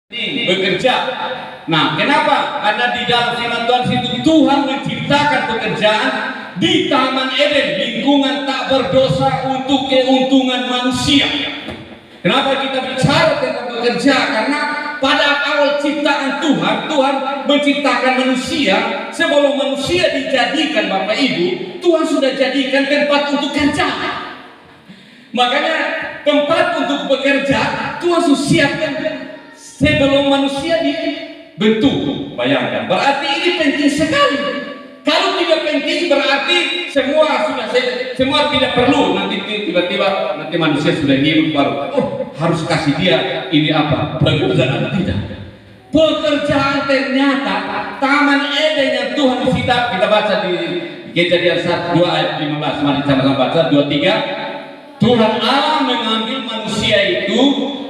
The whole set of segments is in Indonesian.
bekerja. Nah, kenapa? Karena di dalam firman Tuhan itu Tuhan menciptakan pekerjaan di Taman Eden, lingkungan tak berdosa untuk keuntungan manusia. Kenapa kita bicara tentang bekerja? Karena pada awal ciptaan Tuhan menciptakan manusia. Sebelum manusia dijadikan, Bapak Ibu, Tuhan sudah jadikan tempat untuk kerja. Makanya tempat untuk bekerja Tuhan sudah siapkan sebelum manusia dibentuk. Bayangkan, berarti ini penting sekali. Kalau tidak penting berarti semua tidak perlu. Nanti tiba-tiba manusia sudah hidup baru harus kasih dia ini apa? Pekerjaan. Tidak. Pekerjaan ternyata Taman Eden yang Tuhan cipta. Kita baca di Kejadian 1, 2 ayat 15. Mari sama-sama baca 2, 3. Tuhan Allah mengambil manusia itu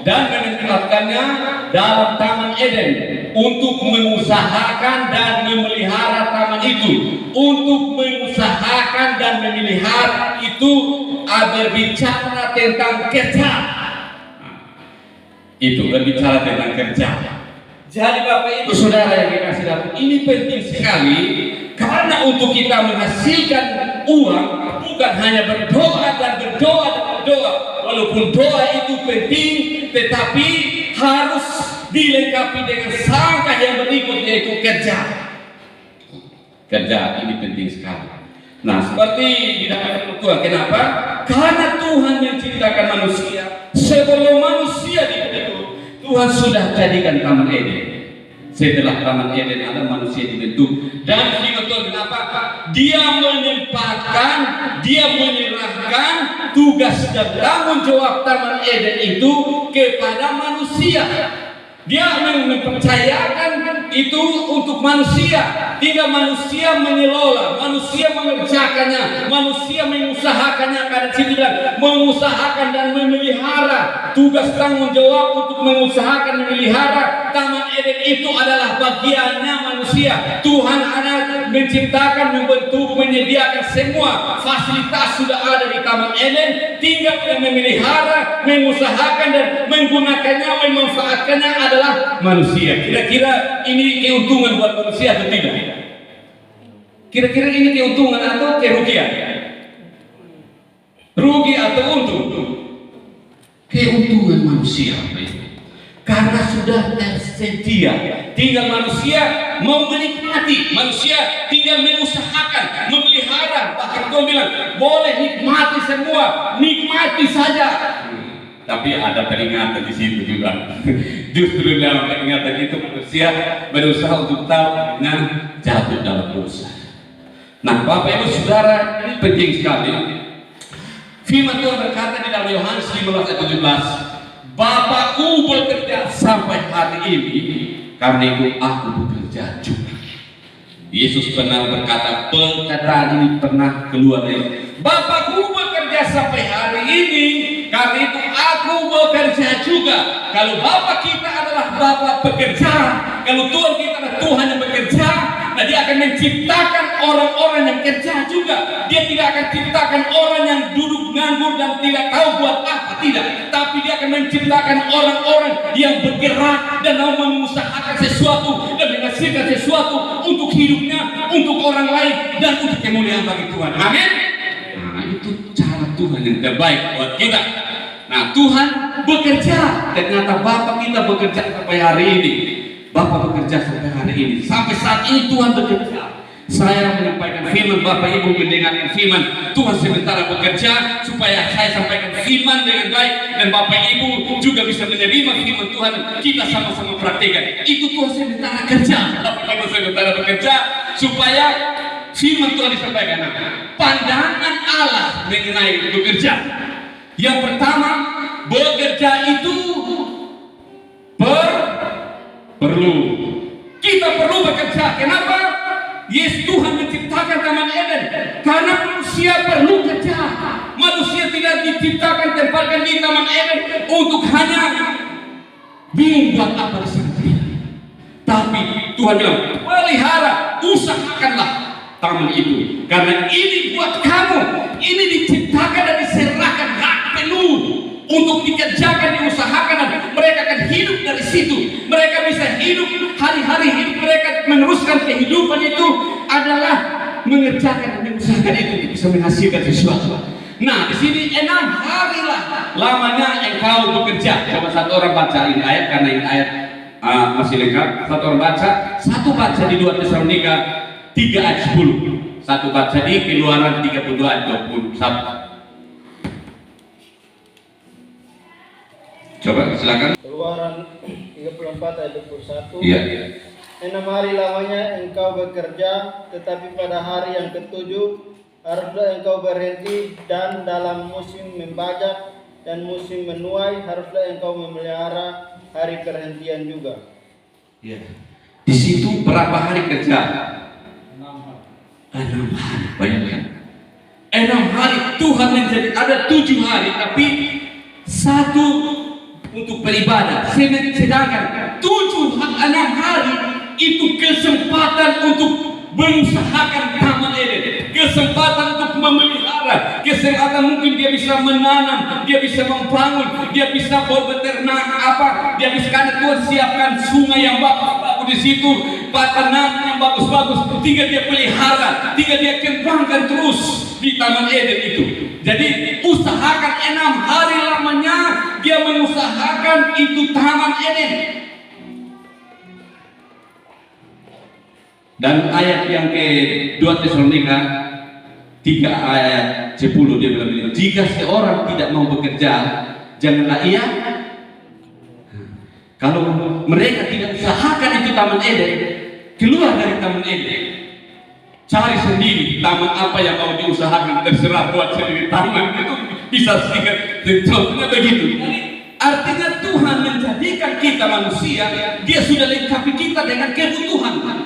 dan menempatkannya dalam Taman Eden untuk mengusahakan dan memelihara taman itu. Untuk mengusahakan dan memelihara itu berbicara tentang kerja. Itu berbicara tentang kerja. Jadi Bapak Ibu Saudara yang dikasih dalam, ini penting sekali karena untuk kita menghasilkan uang bukan hanya berdoa dan berdoa. Walaupun doa itu penting, tetapi harus dilengkapi dengan sangka yang berikut, yaitu kerja. Kerja ini penting sekali. Nah, seperti di dalam Tuhan, kenapa? Karena Tuhan menciptakan manusia. Sebelum manusia dibentuk, Tuhan sudah jadikan Taman Eden. Setelah Taman Eden ada manusia dibentuk. Dan Tuhan kenapa? Dia menempatkan, dia menyerahkan tugas dan tanggung jawab Taman Eden itu kepada manusia. Dia mempercayakan itu untuk manusia. Tinggal manusia mengelola, manusia mengerjakannya, manusia mengusahakannya. Karena sini bilang mengusahakan dan memelihara. Tugas tanggung jawab untuk mengusahakan memelihara Taman Eden itu adalah bagiannya manusia. Tuhan ada menciptakan, membentuk, menyediakan semua fasilitas sudah ada di Taman Eden. Tinggal memelihara, mengusahakan dan menggunakannya, memanfaatkannya adalah manusia. Kira-kira ini keuntungan buat manusia atau tidak? Kira-kira ini keuntungan atau kerugian? Rugi atau untung? Keuntungan manusia. Karena sudah tersedia, tinggal manusia mau menikmati, manusia tinggal mengusahakan, memelihara. Bahkan Tuhan bilang boleh nikmati semua, nikmati saja. Tapi ada peringatan di situ juga. Justru dalam peringatan itu manusia berusaha untuk tahu dengan jatuh dalam dosa. Nah, Bapak Ibu Saudara, ini penting sekali. Firman Tuhan berkata di dalam Yohanes 15 ayat 17, Bapakku bekerja sampai hari ini, karena itu aku bekerja juga. Yesus pernah berkata, perkataan ini pernah keluar dari Bapakku bekerja sampai hari ini, karena itu aku bekerja juga. Kalau Bapa kita adalah Bapa pekerja, kalau Tuhan kita adalah Tuhan yang bekerja, nah Dia akan menciptakan orang-orang yang kerja juga. Dia tidak akan ciptakan orang yang duduk nganggur dan tidak tahu buat apa, tidak. Tapi Dia akan menciptakan orang-orang yang bergerak dan mau mengusahakan sesuatu dan menghasilkan sesuatu untuk hidupnya, untuk orang lain dan untuk kemuliaan bagi Tuhan. Amin. Nah, itu cara Tuhan yang terbaik buat kita. Nah, Tuhan bekerja. Ternyata Bapak kita bekerja sampai hari ini. Bapak bekerja sampai hari ini. Sampai saat ini Tuhan bekerja. Saya menyampaikan firman, Bapak Ibu mendengarkan firman. Tuhan sementara bekerja supaya saya sampaikan firman dengan baik dan Bapak Ibu juga bisa menerima firman Tuhan. Kita sama-sama praktikkan. Itu Tuhan sementara kerja. Bapak Ibu sementara bekerja supaya firman Tuhan disampaikan. Pandangan Allah mengenai bekerja. Yang pertama, bekerja itu perlu. Kita perlu bekerja. Kenapa? Yesus Tuhan menciptakan Taman Eden karena manusia perlu kerja. Manusia tidak diciptakan tempatkan di Taman Eden untuk hanya bingung buat apa di sana. Tapi Tuhan bilang, pelihara, usahakanlah taman itu karena ini buat kamu. Ini diciptakan dan diserahkan hak penuh untuk dikerjakan, diusahakan, dan mereka akan hidup dari situ. Mereka bisa hidup hari-hari, hidup mereka meneruskan kehidupan itu adalah mengerjakan dan mengusahakan itu bisa menghasilkan sesuatu. Nah, di sini 6 hari lah lamanya engkau bekerja. Coba satu orang baca ini ayat, karena ini ayat masih lengkap. Satu orang baca, satu baca di 2 Tesalonika 3 ayat 10, satu baca di Keluaran 32 ayat 21. Coba silakan. Keluaran 34 ayat 21. Iya. 6 hari lamanya engkau bekerja, tetapi pada hari yang ketujuh haruslah engkau berhenti, dan dalam musim membajak dan musim menuai haruslah engkau memelihara hari perhentian juga. Iya. Di situ berapa hari kerja? 6 hari. Bayangkan. 6 hari Tuhan menjadi ada 7 hari, tapi 1 untuk beribadah. Sedangkan 6 hari itu kesempatan untuk mengusahakan Taman Eden, kesempatan untuk memelihara, kesempatan mungkin dia bisa menanam, dia bisa membangun, dia bisa berbeternak dia bisa, karena Tuhan siapkan sungai yang bagus-bagus di situ, peternak yang bagus-bagus, tinggal dia pelihara, tinggal dia kembangkan terus di Taman Eden itu. Jadi usahakan 6 hari lamanya dia mengusahakan itu Taman Eden. Dan ayat yang ke 2 Tesalonika 3 ayat 10 dia bilang begini, jika seorang tidak mau bekerja, janganlah ia. Kalau mereka tidak usahakan itu Taman Eden, keluar dari Taman Eden, cari sendiri taman apa yang mau diusahakan, terserah buat sendiri. Taman itu bisa sedikit, contohnya begitu. Artinya Tuhan menjadikan kita manusia, dia sudah lengkapi kita dengan kebutuhan.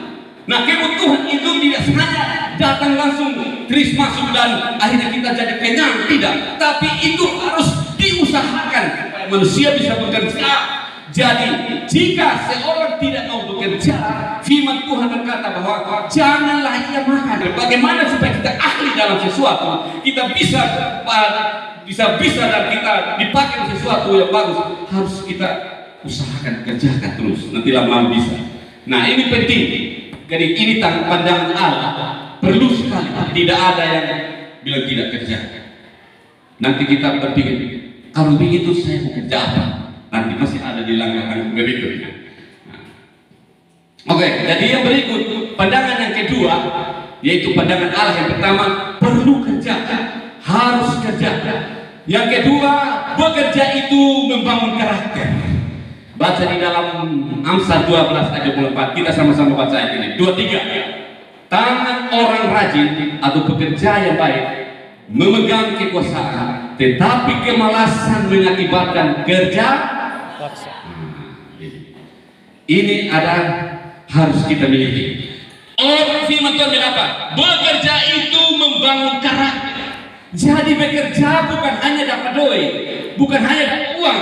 Nah, kebutuhan itu tidak sengaja datang langsung terus masuk dan akhirnya kita jadi kenyang, tidak. Tapi itu harus diusahakan supaya manusia bisa bekerja. Jadi jika seorang tidak mau bekerja, firman Tuhan berkata bahwa janganlah ia makan. Bagaimana supaya kita ahli dalam sesuatu, kita bisa dan kita dipakai sesuatu yang bagus, harus kita usahakan, kerjakan terus. Nanti lama-lama bisa. Nah, ini penting. Jadi ini pandangan Allah, perlu sekali. Tidak ada yang bilang tidak kerja. Nanti kita berpikir, kalau begitu saya mau kerja apa? Nanti masih ada di langkah berikutnya. Oke, jadi yang berikut, pandangan yang kedua, yaitu pandangan Allah. Yang pertama, perlu kerja, harus kerja. Yang kedua, bekerja itu membangun karakter. Baca di dalam Amsal 12 ayat 24, kita sama-sama baca ayat ini. 23. Tangan orang rajin atau pekerja yang baik memegang kekuasaan, tetapi kemalasan mengakibatkan kerja paksa. Ini harus kita miliki. Firman Tuhan berapa? Bekerja itu membangun karakter. Jadi bekerja bukan hanya dapat doi, bukan hanya dapat uang,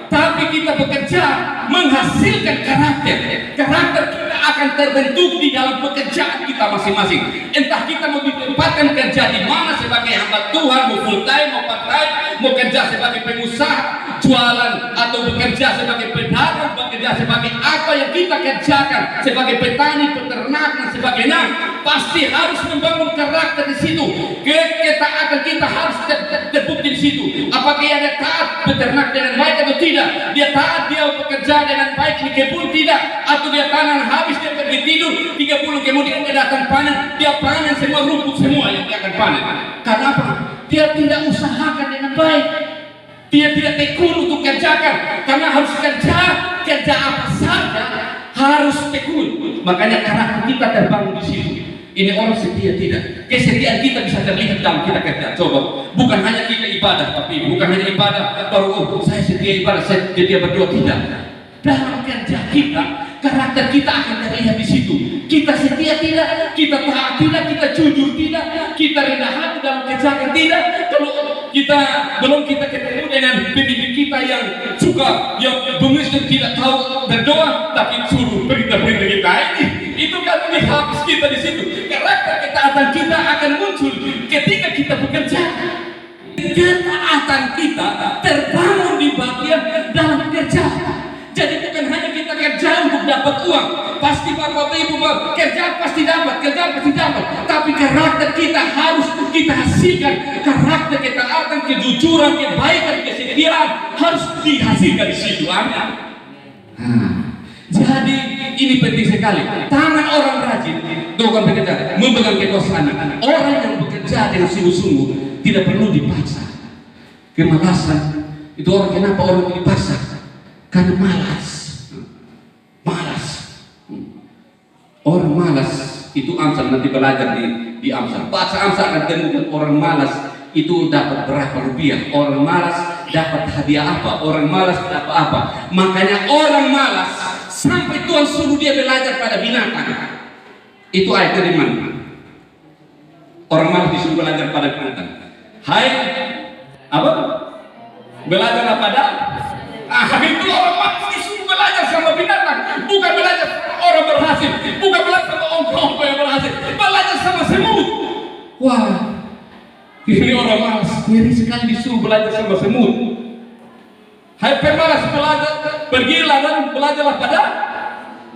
tapi kita bekerja menghasilkan karakter. Karakter kita akan terbentuk di dalam pekerjaan kita masing-masing. Entah kita mau ditempatkan kerja di mana, sebagai hamba Tuhan, mau full time, mau part time, mau kerja sebagai pengusaha, jualan, atau bekerja sebagai pedagang, bekerja sebagai apa yang kita kerjakan, sebagai petani, peternak, dan sebagainya, pasti harus membangun karakter di situ. Ketaatan kita harus terbukti di situ. Apakah dia taat beternak dengan baik atau tidak? Dia taat, dia bekerja dengan baik di kebun tidak? Atau dia tanam habis, dia pergi tidur 3 bulan kemudian dia datang panen, dia panen semua rumput semua yang dia akan panen. Karena apa? Dia tidak usahakan dengan baik. Dia tidak tekun untuk kerjakan, karena harus kerja apa saja harus tekun. Makanya karakter kita terbangun di situ. Ini orang setia tidak? Kesetiaan kita bisa terlihat dalam kita kerja. Coba, bukan hanya kita ibadah, tapi bukan hanya ibadah baru saya setia ibadah, saya setia berdoa, tidak. Dalam kerja kita, karakter kita akan terlihat di situ. Kita setia tidak, kita taat tidak, kita jujur tidak, kita rendah hati dalam kerjaan tidak. Kalau kita ketemu dengan pemimpin kita yang suka, yang bengis tidak tahu berdoa, tapi suruh berita-berita kita itu kan habis kita di situ. Karakter ketaatan kita akan muncul ketika kita bekerja. ketaatan kita terbangun di bagian dalam kerja. Jadi bukan hanya kita kerja untuk dapat uang, pasti bapak ibu kerja pasti dapat, tapi karakter kita harus kita hasilkan. Karakter ketaatan, kejujuran, kebaikan, kesetiaan harus dihasilkan di situ. Amin. Jadi ini penting sekali. Tangan orang rajin, doa bekerja, memegang kekuasaan. Orang yang bekerja dengan sungguh-sungguh tidak perlu dipaksa. Kemalasan itu orang, kenapa orang dipaksa? Karena malas. Orang malas itu Amsal, nanti belajar di Amsal. Baca Amsal akan temukan orang malas itu dapat berapa rupiah, orang malas dapat hadiah apa, orang malas dapat apa. Makanya orang malas sampai Tuhan suruh dia belajar pada binatang. Itu ayat dari mana? Orang malas disuruh belajar pada binatang. Hai, apa? Belajarlah pada. Itu orang malas disuruh belajar sama binatang, bukan belajar orang berhasil, bukan belajar sama ongkong yang berhasil, belajar sama semut. Wah, ini orang malas, ngeri sekali disuruh belajar sama semut. Hai pemalas, belajar, pergilah dan belajarlah pada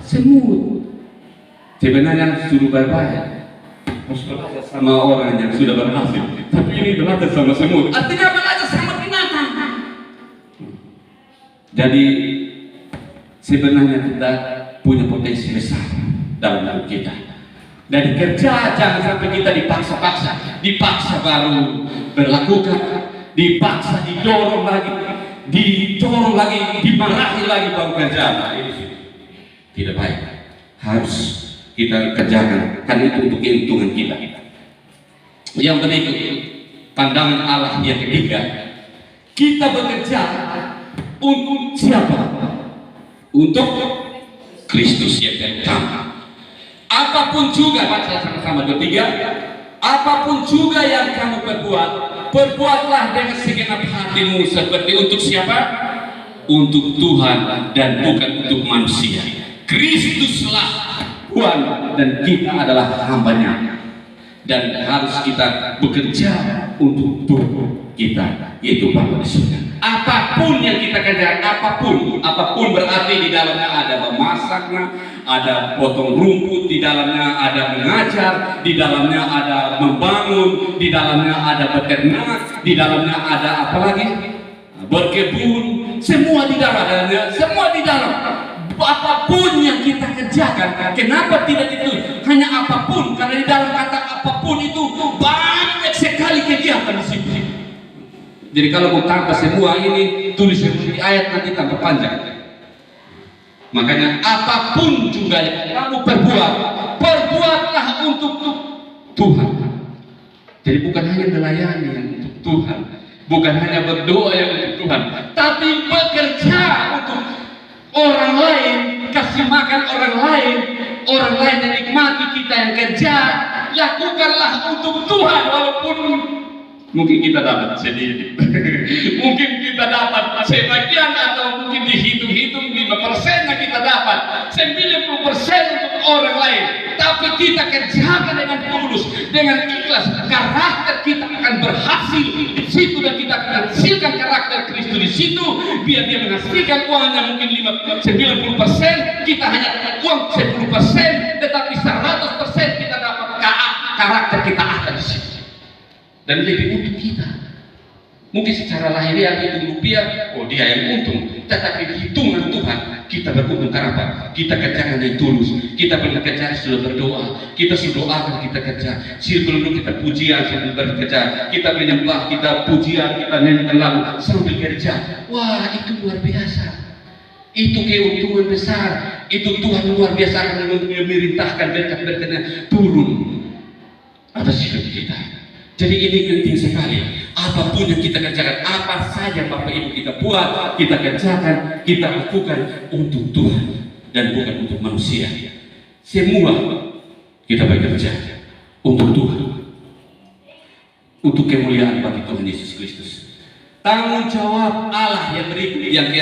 semut. Sebenarnya suruh baik-baik, harus belajar sama orang yang sudah berhasil, tapi ini belajar sama semut. Artinya belajar sama binatang. Jadi sebenarnya kita punya potensi besar dalam hidup kita. Dari kerja jangan sampai kita dipaksa baru berlakukan, dipaksa, didorong lagi, dimarahi lagi baru kerja. Nah, ini tidak baik. Harus kita kerjakan, karena itu untuk keuntungan kita. Yang berikut, pandangan Allah yang ketiga, kita bekerja untuk siapa? Untuk Kristus yang pertama. Apapun juga, baca sama-sama 23. Apapun juga yang kamu perbuatlah dengan segenap hatimu seperti untuk siapa? Untuk Tuhan dan bukan untuk manusia. Kristuslah Tuhan dan kita adalah hambanya. Dan harus kita bekerja untuk Tuhan kita, yaitu Bapa di surga. Apapun yang kita kerjakan, apapun berarti di dalamnya ada memasaknya, ada potong rumput, di dalamnya ada mengajar, di dalamnya ada membangun, di dalamnya ada beternak, di dalamnya ada apa lagi? Berkebun, semua di dalamnya, semua di dalam. Apapun yang kita kerjakan, kenapa tidak itu hanya apapun? Karena di dalam kata apapun itu banyak sekali kegiatan di situ. Jadi kalau mau tambah semua ini, tulis di ayat nanti tambah panjang. Makanya apapun juga yang kamu perbuatlah untuk Tuhan. Jadi bukan hanya melayani yang untuk Tuhan, bukan hanya berdoa yang untuk Tuhan, tapi bekerja untuk orang lain, kasih makan orang lain yang nikmati kita yang kerja. Lakukanlah untuk Tuhan, walaupun mungkin kita dapat sedikit, mungkin kita dapat sebagian, atau mungkin dihitung-hitung 5% kita dapat, 90% untuk orang lain. Tapi kita kerjakan dengan tulus, dengan ikhlas, karakter kita akan berhasil di situ, dan kita akan menghasilkan karakter Kristus di situ. Biar dia menghasilkan uangnya mungkin 90%, kita hanya uang 10%, tetapi 100% kita dapat karakter kita akan di situ. Dan lebih untuk kita. Mungkin secara lahiriah itu rupiah, oh dia yang untung. Tetapi hitungan Tuhan, kita beruntung karena apa? Kita kerjakan dengan tulus. Kita bekerja sudah berdoa. Kita sudah doakan, kita kerja. Sebelum kita pujian, sambil bekerja. Kita menyembah, kita pujian, kita nyanyikan lagu sambil kerja. Wah, itu luar biasa. Itu keuntungan besar. Itu Tuhan luar biasa akan memerintahkan berkat-berkatnya turun atas hidup kita. Jadi ini penting sekali. Apapun yang kita kerjakan, apa saja Bapak Ibu kita buat, kita kerjakan, kita lakukan untuk Tuhan dan bukan untuk manusia. Semua kita bekerja untuk Tuhan, untuk kemuliaan bagi Tuhan Yesus Kristus. Tanggung jawab Allah yang berikut yang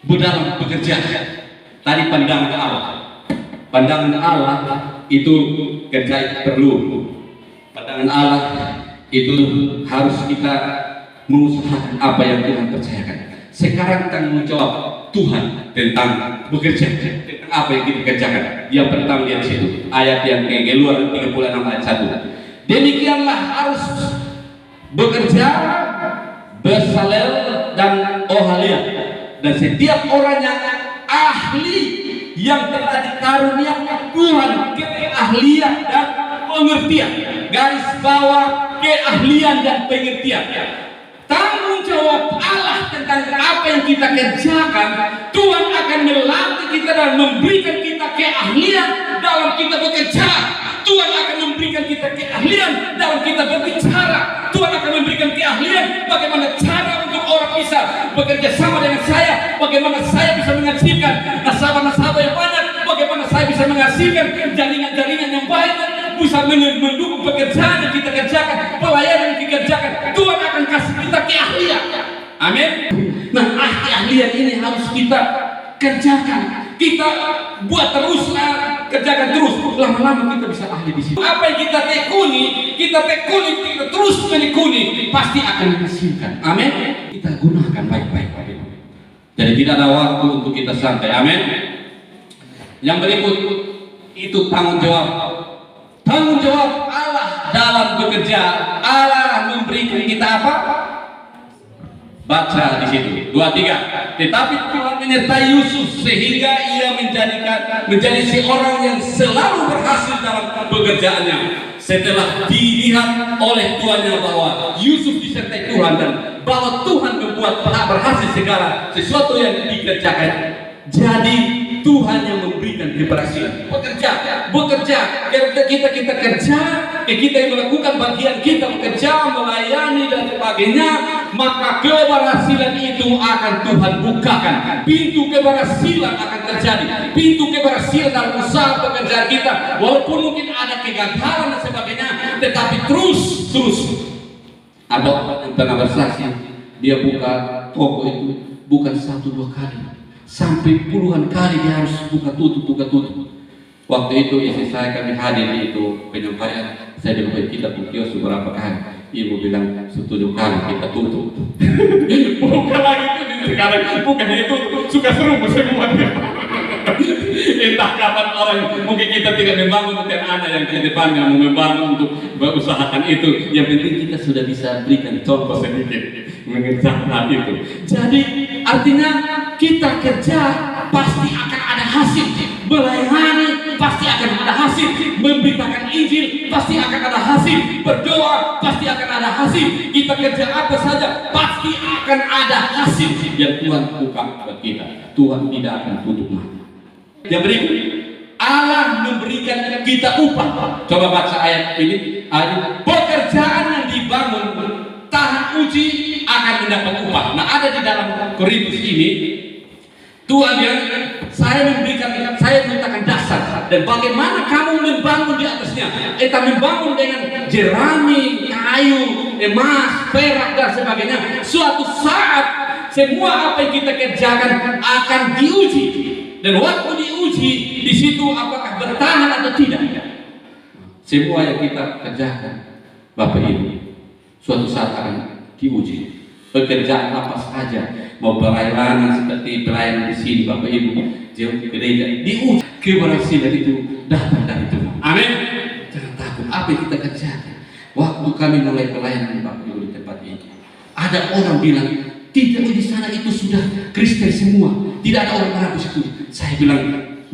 berdalam bekerja. Tadi pandangan Allah. Pandangan Allah itu kerja itu perlu. Pandangan Allah itu harus kita mengusahakan apa yang Tuhan percayakan. Sekarang tanggung jawab Tuhan tentang bekerja, tentang apa yang kita kerjakan. Yang pertama lihat situ, ayat yang keluar 36 ayat 1. Demikianlah harus bekerja Bezalel dan Oholiab, dan setiap orang yang ahli yang telah dikaruniakan Tuhan keahlian dan pengertian. Garis bawah, keahlian dan pengertian. Tanggung jawab Allah tentang apa yang kita kerjakan. Tuhan akan melatih kita dan memberikan kita keahlian dalam kita bekerja. Tuhan akan memberikan kita keahlian dalam kita berbicara. Tuhan akan memberikan keahlian bagaimana cara untuk orang bisa bekerja sama dengan saya, bagaimana saya bisa menghasilkan nasabah-nasabah yang banyak, bagaimana saya bisa menghasilkan jaringan-jaringan yang baik, bisa mendukung pekerjaan yang kita kerjakan, pelayanan yang kita kerjakan. Tuhan akan kasih kita keahlian. Amin. Nah, keahlian ini harus kita kerjakan. Kita buat teruslah, kerjakan terus. Lama-lama kita bisa ahli di situ. Apa yang kita tekuni, kita terus menekuni, pasti akan menghasilkan. Amin. Kita gunakan baik-baik. Jadi tidak ada waktu untuk kita santai. Amin. Yang berikut itu tanggung jawab. Tanggung jawab Allah dalam bekerja. Allah memberikan kita apa? Baca di situ 2-3. Tetapi Tuhan menyertai Yusuf sehingga ia menjadi seorang yang selalu berhasil dalam pekerjaannya. Setelah dilihat oleh tuannya bahwa Yusuf disertai Tuhan dan bahwa Tuhan membuat berhasil segala sesuatu yang dikerjakan. Jadi Tuhan yang memberikan keberhasilan. Bekerja. Kita kerja, kita yang melakukan bagian kita bekerja, melayani dan sebagainya, maka keberhasilan itu akan Tuhan bukakan. Pintu keberhasilan akan terjadi. Pintu keberhasilan dalam usaha pekerjaan kita, walaupun mungkin ada kegagalan dan sebagainya, tetapi terus. Ada orang yang pernah bersaksi, dia buka toko itu bukan 1-2 kali, sampai puluhan kali dia harus buka tutup. Waktu itu istri saya kami hadir di itu penyampaian, saya dibuat kita kios beberapa kali. Ibu bilang 7 kali kita tutup. Bukan lagi itu sekarang, bukan itu suka seru semua. Entah kapan orang, mungkin kita tidak membangun untuk anak yang di depannya mau membangun untuk berusahakan itu. Yang penting kita sudah bisa berikan contoh sedikit mengerjakan hal itu. Jadi artinya kita kerja pasti akan ada hasil, melayani pasti akan ada hasil, memberitakan Injil pasti akan ada hasil, berdoa pasti akan ada hasil. Kita kerja apa saja pasti akan ada hasil yang Tuhan buka buat kita. Tuhan tidak akan tutup mata. Yang berikut, Allah memberikan kita upah. Coba baca ayat ini. Pekerjaan yang dibangun tahan uji akan mendapat upah. Nah, ada di dalam Korintus ini Tuhan yang saya memintakan dasar, dan bagaimana kamu membangun di atasnya. Kita membangun dengan jerami, kayu, emas, perak dan sebagainya. Suatu saat semua apa yang kita kerjakan akan diuji, dan waktu diuji di situ apakah bertahan atau tidak. Semua yang kita kerjakan, Bapak Ibu, suatu saat akan diuji. Pekerjaan apa saja, mau pelayanan seperti pelayanan di sini, Bapak Ibu, jauh gereja, diuji. Keberhasilan itu datang dari Tuhan. Amin. Jangan takut apa yang kita kerjakan. Waktu kami mulai pelayanan, Bapak Ibu, di tempat ini, ada orang bilang, tidak, di sana itu sudah Kristen semua, tidak ada orang Arab di situ. Saya bilang,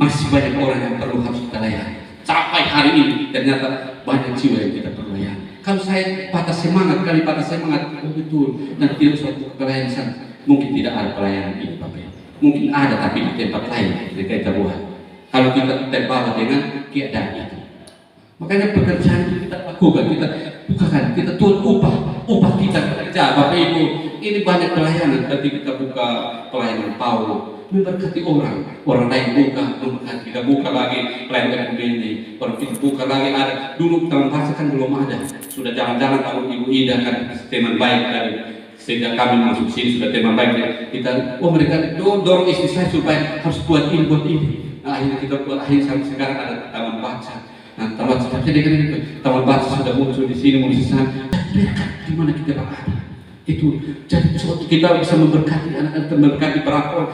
masih banyak orang yang perlu harus kita layani. Sampai hari ini ternyata banyak jiwa yang kita perlu layani. Kalau saya patah semangat, oh betul, dan tidak suatu pelayanan sana, mungkin tidak ada pelayanan ini, Bapak. Mungkin ada, tapi di tempat lain kita buat. Kalau kita terbawa dengan keadaan itu, makanya pekerjaan itu kita lakukan, kita bukakan, kita tuntut upah kita kerja, Bapak Ibu. Ini banyak pelayanan, tapi kita buka pelayanan Paulus, memberkati orang lain buka, memberkati, kita buka lagi pelayanan ini, orang kita buka lagi. Ada dulu Taman Bahasa kan belum ada, sudah jalan-jalan kalau Ibu Ida kan teman baik dari sejak kami masuk sini sudah teman baik. Kita, mereka dorong istri saya supaya harus buat ini. Nah, akhirnya kita buat, akhirnya sampai sekarang ada Taman Baca. Nah, Taman Baca sudah muncul di sini, muncul di sana. berkat di mana kita berada. Itu jadi suatu kita bisa memberkati anak-anak, memberkati para orang.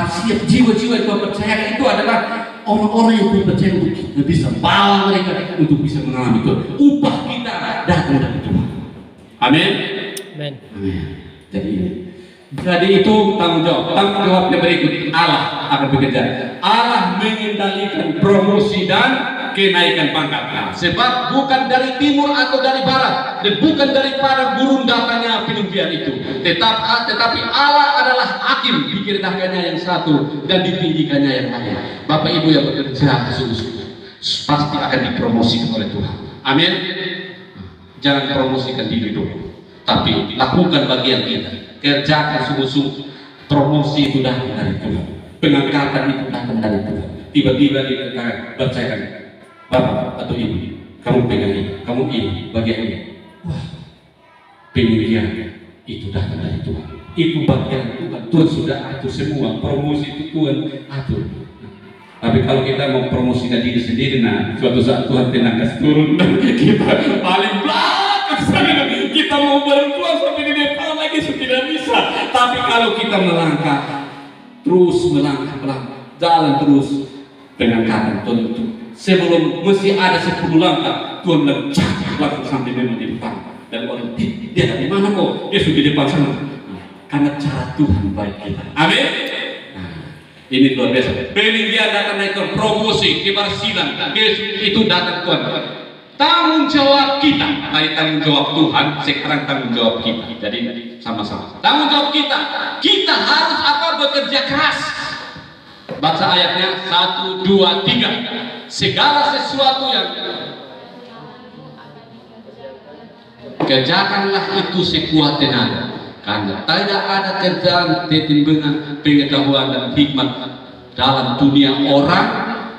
Siap jiwa-jiwa yang Tuhan percayakan itu adalah orang-orang yang Tuhan percaya untuk kita bisa bawa mereka untuk bisa mengalami Tuhan. Upah kita datang dari Tuhan. Amin. Amin. Amin. Jadi itu tanggung jawab. Tanggung jawabnya berikut. Allah akan bekerja. Allah mengendalikan promosi dan kenaikan pangkat. Sebab bukan dari timur atau dari barat, dan bukan dari padang gurun datangnya penyempian itu. Tetapi Allah adalah hakim, direndahkannya yang satu dan ditinggikannya yang lain. Bapak Ibu yang bekerja sungguh-sungguh pasti akan dipromosikan oleh Tuhan. Amin. Jangan promosikan diri dulu, tapi lakukan bagian kita. Kerjakan sungguh-sungguh. Promosi itu datang dari Tuhan. Pengangkatan itu datang dari Tuhan. Tiba-tiba dikatakan, percayakan Bapak atau Ibu, kamu pegang ini, kamu ini, bagian ini. Wah, pemilihan itu datang dari Tuhan. Itu bagian Tuhan. Tuhan sudah atur semua. Promosi itu Tuhan atur. Tapi kalau kita mau promosikan diri sendiri, nah suatu saat Tuhan tenaga turun dan kita paling belakang sana. Kita mau berjuang sampai di depan lagi tidak bisa. Tapi kalau kita melangkah, terus melangkah, jalan terus pengangkatan Tuhan itu. Sebelum mesti ada 10 langkah, Tuhan mencak langsung sampai memang di depan. Dan orang dia dari mana kok? Dia sudah di depan sana. Karena cara Tuhan baik kita. Amin. Ini luar biasa. Peninggian datang naik ke promosi, kebersihan, itu datang Tuhan. Tanggung jawab kita. Dari tanggung jawab Tuhan, sekarang tanggung jawab kita. Jadi sama-sama. Tanggung jawab kita. Kita harus apa? Bekerja keras. Baca ayatnya 1, 2, 3. Segala sesuatu yang kerjakanlah itu sekuat tenaga. Karena tidak ada kerjaan, ketimbangan, pengetahuan dan hikmat dalam dunia orang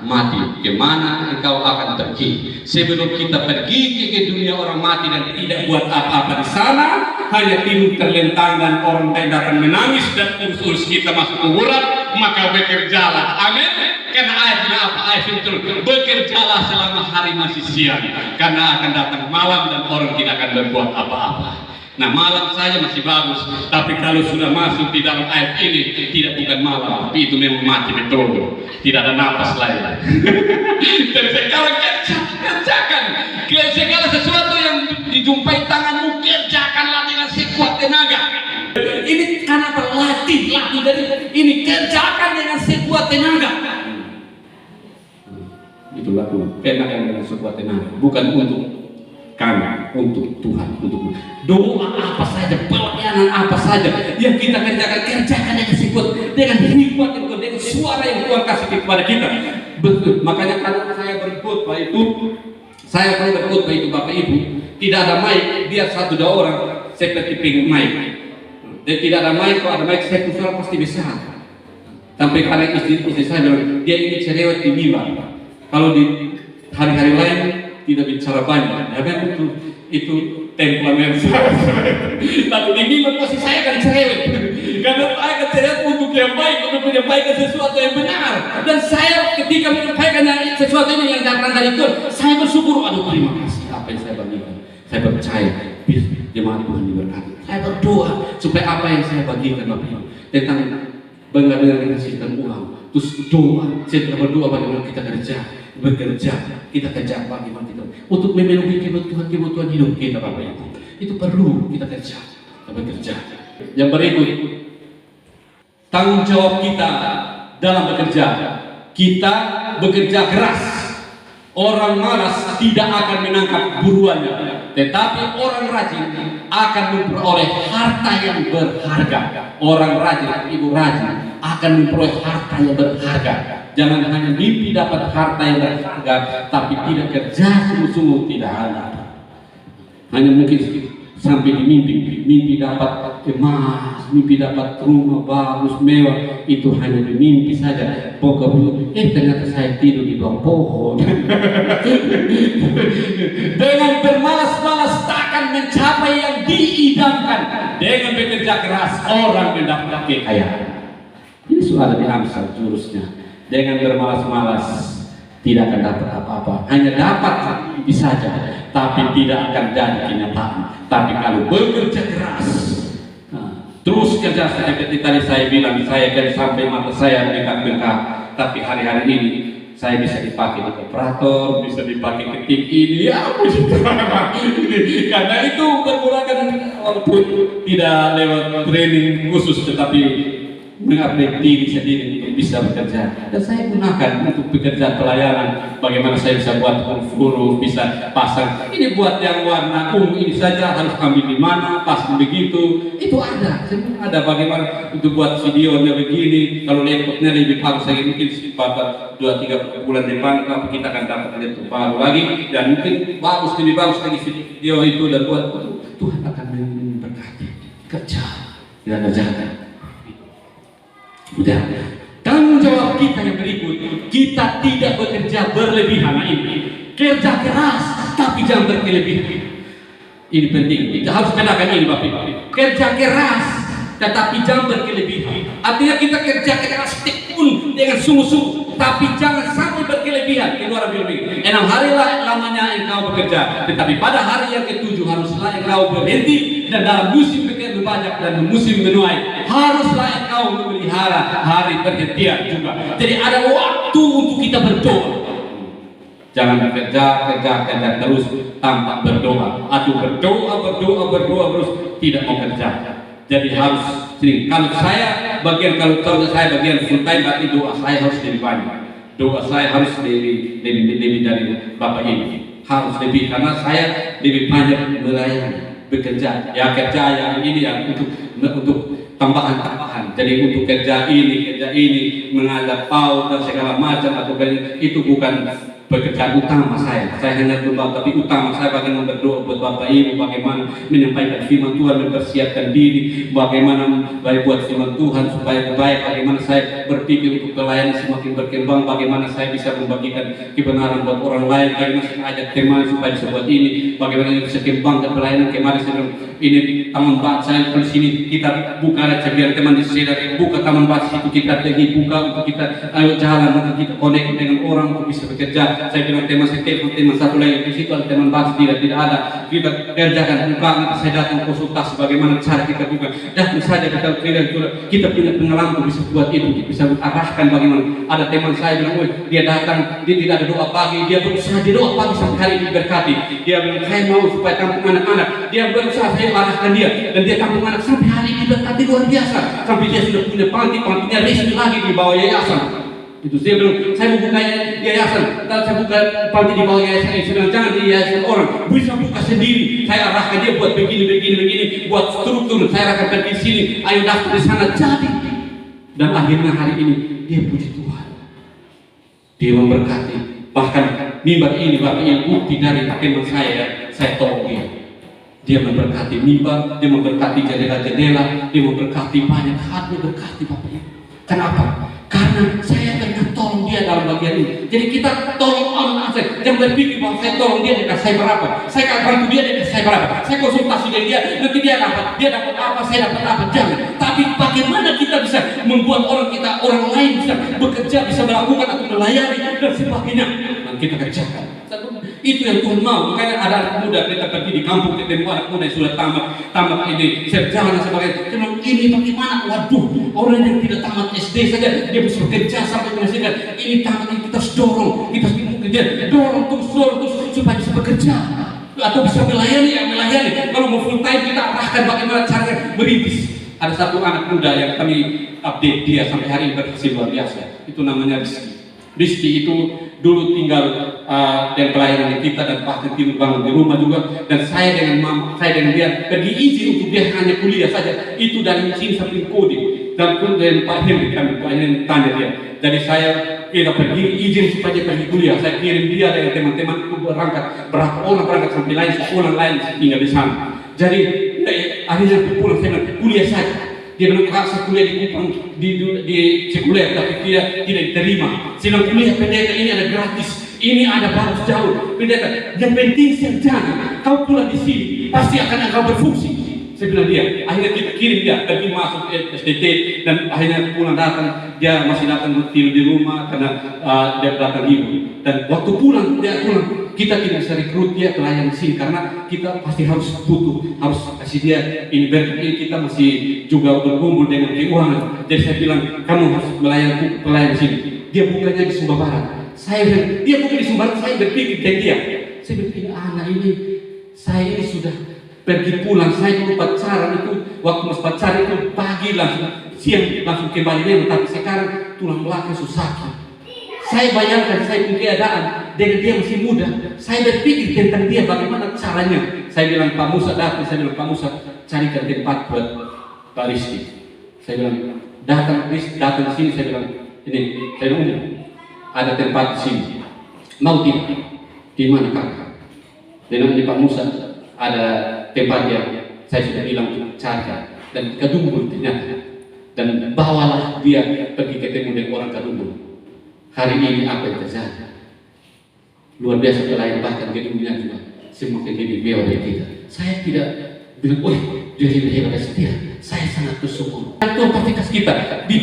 mati. Kemana engkau akan pergi? Sebelum kita pergi ke dunia orang mati dan tidak buat apa-apa di sana, hanya tidur terlentang dan orang lain akan menangis dan urus-urus kita masuk kuburan, maka bekerjalah. Amin. Karena ayatnya apa? Ayat itu bekerjalah selama hari masih siang, karena akan datang malam dan orang tidak akan berbuat apa-apa. Nah, malam saja masih bagus, tapi kalau sudah masuk di dalam ayat ini, tidak bukan malam, tapi itu memang mati betul, tidak ada napas lain. Dan sekarang kerjakan segala sesuatu yang dijumpai tanganmu, kerjakanlah dengan sekuat tenaga. Ini karena berlatih dari ini, kerjakan dengan sekuat tenaga. Itu laku, kerjakan dengan sekuat tenaga, bukan untuk kami, untuk Tuhan, untuk doa apa saja, pelayanan apa saja yang kita kerjakan dengan sekuat, dengan hikmat yang Tuhan, dengan suara yang Tuhan kasih kepada kita. Betul. Makanya kalau saya berkhotbah itu, Bapak Ibu, tidak ada mic, biar 1-2 orang seperti pengen mic. Dan tidak ada mic, kalau ada mic saya suara pasti besar. Sampai karena istri saya bilang, dia ini cerewet di mimbar. Kalau di hari-hari lain tidak bicara banyak, ya kan itu temperamen saya. Tapi di mimbar pasti saya akan cerewet. Karena saya akan cerewet untuk yang baik, untuk menyampaikan sesuatu yang benar. Dan saya ketika menyampaikan sesuatu ini yang datang dari Tuhan, saya bersyukur, aduh terima kasih apa yang saya bagikan. Saya percaya jemaat Tuhan diberkati. Saya berdoa supaya apa yang saya bagikan Bapak Ibu tentang benar-benar menghasilkan uang. Terus doa, setelah berdoa bagaimana kita bekerja, kita kerja bagaimana kita untuk memenuhi kebutuhan hidup kita Bapak Ibu. Itu perlu kita bekerja. Yang berikut, tanggung jawab kita dalam bekerja. Kita bekerja keras. Orang malas tidak akan menangkap buruannya, tetapi orang rajin akan memperoleh harta yang berharga. Orang rajin, ibu rajin, akan memperoleh harta yang berharga. Jangan hanya mimpi dapat harta yang berharga, tapi tidak kerja sungguh-sungguh tidak ada. Hanya mungkin sampai di mimpi dapat emas, mimpi dapat rumah bagus, mewah, itu hanya di mimpi saja. Pokoknya, ternyata saya tidur di bawah pohon. Dengan bermalas-malas takkan mencapai yang diidamkan. Dengan bekerja keras orang mendapat kekayaan. Ini sudah di Amsal jurusnya. Dengan bermalas-malas tidak akan dapat apa-apa. Hanya dapat saja, tapi tidak akan jadi kenyataan. Tapi kalau bekerja keras, terus kerja, seperti tadi saya bilang, saya kan sampai mata saya bengkak-bengkak, tapi hari-hari ini saya bisa dipakai di operator, bisa dipakai ketik ini, ya puji Tuhan. Karena itu pergerakan walaupun tidak lewat training khusus, tetapi mengupdate diri sendiri untuk bisa bekerja. Dan saya gunakan untuk bekerja pelayanan. Bagaimana saya bisa buat huruf, bisa pasang ini buat yang warna ungu ini saja harus ambil di mana, pasang begitu. Itu ada, semua ada. Bagaimana untuk buat videonya begini. Kalau laptopnya lebih bagus lagi, mungkin sekitar 2-3 bulan depan kita akan dapat laptop baru lagi, dan mungkin bagus, lebih bagus lagi video itu, dan buat Tuhan akan memberkati kerja dan kerjakan. Udah. Tanggung jawab kita yang berikut, kita tidak bekerja berlebihan. Nah, ini kerja keras tapi jangan berlebihan. Ini penting, kita harus kenakan ini Bapak Ibu. Kerja keras tetapi jangan berlebihan. Artinya kita kerja keras tekun dengan sungguh-sungguh, tapi jangan sampai berlebihan. Keluar lebih. 6 hari lah lamanya engkau bekerja, tetapi pada hari yang ke-7 haruslah engkau berhenti, dan dalam musim banyak dan musim menuai haruslah engkau memelihara hari perhentian juga. Jadi ada waktu untuk kita berdoa. Jangan kerja terus tanpa berdoa. Atau berdoa terus tidak mau kerja. Jadi harus sering. Kalau saya bagian full time, berarti doa saya harus lebih banyak. Doa saya harus lebih dari Bapak ini. Harus lebih, karena saya lebih banyak melayani. Bekerja, ya kerja yang ini ya untuk tambahan. Jadi untuk kerja ini mengadap paut dan segala macam, atau itu bukan pekerjaan utama saya. Saya hanya berdoa, tapi utama saya bagaimana berdoa buat Bapak Ibu, bagaimana menyampaikan firman Tuhan, mempersiapkan diri, bagaimana baik buat firman Tuhan supaya baik, bagaimana saya berpikir untuk pelayanan semakin berkembang, bagaimana saya bisa membagikan kebenaran buat orang lain, bagaimana saya ajak teman supaya bisa buat ini, bagaimana bisa kembangkan pelayanan. Kemarin saya bilang, ini taman baca saya di sini, kita buka aja biar teman di sini buka taman baca itu, kita pergi buka untuk kita ayo jalan, untuk kita connect dengan orang untuk bisa bekerja. Saya bilang teman saya, teman satu lagi di situ ada teman baca, tidak ada, kita kerjakan buka. Nanti saya datang konsultasi bagaimana cara kita buka, datang saja kita punya pengalaman bisa buat itu, bisa arahkan bagaimana. Ada teman saya bilang, dia datang, dia tidak ada doa pagi, dia berusaha di doa pagi sampai hari diberkati. Dia bilang saya mau supaya kampung anak-anak, dia berusaha, saya arahkan dia, dan dia kampung anak sampai hari ini diberkati luar biasa, sampai dia sudah punya pantinya resmi lagi di bawah yayasan. Itu saya bilang, saya mau buka yayasan, kalau saya buka panti di bawah yayasan ini, saya bilang jangan di yayasan orang, bisa buka sendiri. Saya arahkan dia buat begini, buat struktur, saya arahkan pergi sini, ayo daftar di sana, jadi. Dan akhirnya hari ini dia puji Tuhan, dia memberkati. Bahkan mimbar ini Bapak Ibu bukti dari teman saya tolong dia. Dia memberkati mimbar, dia memberkati jendela-jendela, dia memberkati banyak hal, dia berkati Bapak Ibu. Kenapa? Karena saya pernah tolong dia dalam bagian ini. Jadi kita tolong orang saya. Jangan berpikir bahwa saya tolong dia dekat saya berapa. Saya akan bantu dia dekat saya berapa. Saya konsultasi dengan dia, nanti dia dapat apa, saya dapat apa. Jangan. Tapi bagaimana kita bisa membuat orang lain bisa bekerja, bisa melakukan atau melayani dan sebagainya. Dan kita kerjakan. Itu yang Tuhan mau. Makanya ada anak muda, kita pergi di kampung, ketemu anak muda yang sudah tamat ini sarjana dan sebagainya. Kita bilang, ini bagaimana? Waduh, orang yang tidak tamat SD saja dia bisa bekerja sampai menghasilkan. Ini tamat, ini kita harus dorong, kita harus bekerja, dorong terus supaya bisa bekerja atau bisa melayani. Kalau mau full time kita arahkan bagaimana caranya merintis. Ada satu anak muda yang kami update dia sampai hari ini berhasil luar biasa. Itu namanya Rizky itu dulu tinggal dan pelayanan kita, dan bahkan tidur bangun di rumah juga. Dan saya dengan dia pergi izin untuk dia hanya kuliah saja. Itu dari sini sampai coding. Dan kemudian Pak Henry kami tanya dia. Jadi saya pergi izin supaya dia pergi kuliah. Saya kirim dia dengan teman-teman berangkat. Berapa orang berangkat sampai lain sekolah lain tinggal di sana. Jadi akhirnya pulang saya kuliah saja. Dia bilang saya kuliah di Kupang di sekuler, tapi dia tidak diterima. Saya bilang kuliah pendeta ini ada gratis, ini ada bagus jauh. Pendeta, yang penting sarjana, kau pulang di sini pasti akan engkau berfungsi. Saya bilang dia, akhirnya kita kirim dia pergi masuk SDT dan akhirnya pulang datang, dia masih datang tidur di rumah karena dia datang ibu. Dan waktu pulang, kita tidak bisa rekrut dia pelayan di sini karena kita pasti harus kasih dia ini berkat ini, kita masih juga berkumpul dengan keuangan. Jadi saya bilang, kamu harus melayani pelayan di sini. Dia bukannya di Sumba Barat. Saya bilang, dia bukan di Sumba Barat, saya berpikir kayak dia. Saya berpikir, anak ini, saya ini sudah pergi pulang, saya dulu pacaran itu, waktu mas pacaran itu pagi langsung, siang langsung kembali memang, tapi sekarang tulang belakang susah. Saya bayangkan saya punya keadaan dengan dia masih muda, saya berpikir tentang dia bagaimana caranya. Saya bilang Pak Musa datang, saya bilang Pak Musa carikan tempat buat Pak Rizky. Saya bilang datang di sini, saya bilang ini, saya bilang ada tempat di sini, mau tidak? Di mana kakak? Dan di Pak Musa ada tempat yang saya sudah bilang carikan dan Kedungul ternyata, dan bawalah dia pergi ketemu dengan orang Kedungul. Hari ini apa yang terjadi? Luar biasa pelayan, bahkan gedungnya juga semakin lebih mewah dari kita. Saya tidak bilang, oh dia lebih hebat dari setia. Saya sangat bersyukur. Tuhan pasti kasih kita di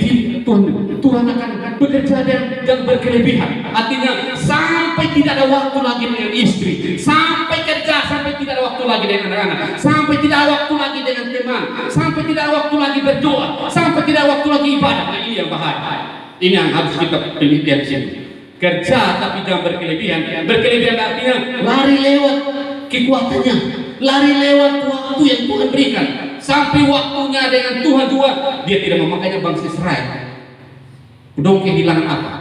Tuhan akan bekerja dan berkelebihan. Artinya sampai tidak ada waktu lagi dengan istri, sampai kerja, sampai tidak ada waktu lagi dengan anak-anak, sampai tidak ada waktu lagi dengan teman, sampai tidak ada waktu lagi berdoa, sampai tidak ada waktu lagi ibadah. Nah, ini yang bahaya. Ini yang harus kita pelitian di sini. Kerja tapi jangan berkelebihan. Berkelebihan artinya lari lewat kekuatannya, lari lewat waktu yang Tuhan berikan. Sampai waktunya dengan Tuhan juga dia tidak memakainya bangsa Israel. Dong kehilangan apa?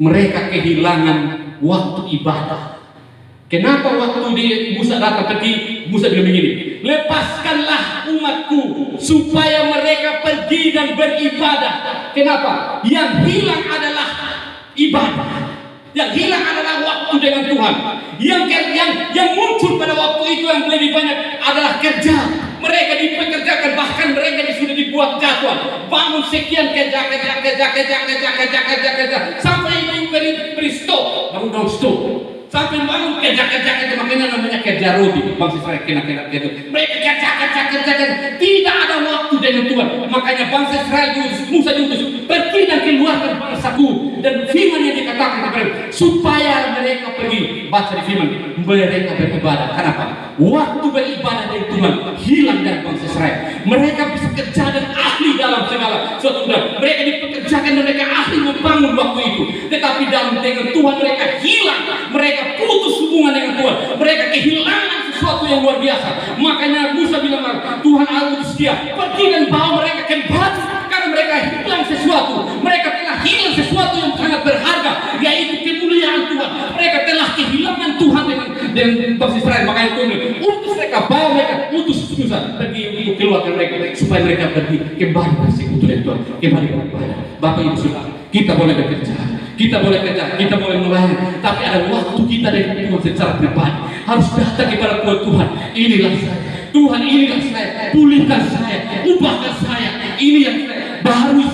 Mereka kehilangan waktu ibadah. Kenapa waktu di Musa datang pergi, Musa bilang begini, lepaskanlah umatku supaya mereka pergi dan beribadah. Kenapa? Yang hilang adalah ibadah. Yang hilang adalah waktu dengan Tuhan. Yang muncul pada waktu itu yang lebih banyak adalah kerja. Mereka dipekerjakan, bahkan mereka sudah dibuat jadwal. Bangun sekian kerja sampai beri stop, baru dong stop. Sampai bangun kerja, makanya namanya kerja rodi. Bangsa Israel kena gitu. Mereka kerja. Tidak ada waktu dengan Tuhan. Makanya bangsa Israel Musa diutus pergi dan keluarkan bangsaku, dan firman yang dikatakan kepada mereka supaya mereka pergi. Baca di firman, mereka beribadah. Kenapa? Waktu beribadah dengan Tuhan hilang dari bangsa Israel. Mereka bisa kerja dan ahli dalam segala sesuatu. Mereka dipekerjakan dan mereka ahli membangun waktu itu. Tetapi dalam dengan Tuhan mereka hilang. Mereka putus hubungan dengan Tuhan. Mereka kehilangan sesuatu yang luar biasa. Makanya Musa bilang, Tuhan Allah setia, pergi dan bawa mereka kembali, karena mereka hilang sesuatu. Mereka telah hilang sesuatu yang sangat berharga, yaitu kemuliaan Tuhan. Mereka telah kehilangan Tuhan dengan bangsa Israel. Makanya Tuhan utus mereka, bawa mereka, utus Musa pergi untuk keluarkan mereka supaya mereka pergi kembali bersekutu dengan Tuhan, kembali beribadah. Bapak Ibu Saudara, kita boleh bekerja, kita boleh kerja, kita boleh melayani, tapi ada waktu kita dengan Tuhan secara pribadi. Harus datang kepada Tuhan. Inilah saya, Tuhan, inilah saya, pulihkan saya, ubahkan saya. Ini yang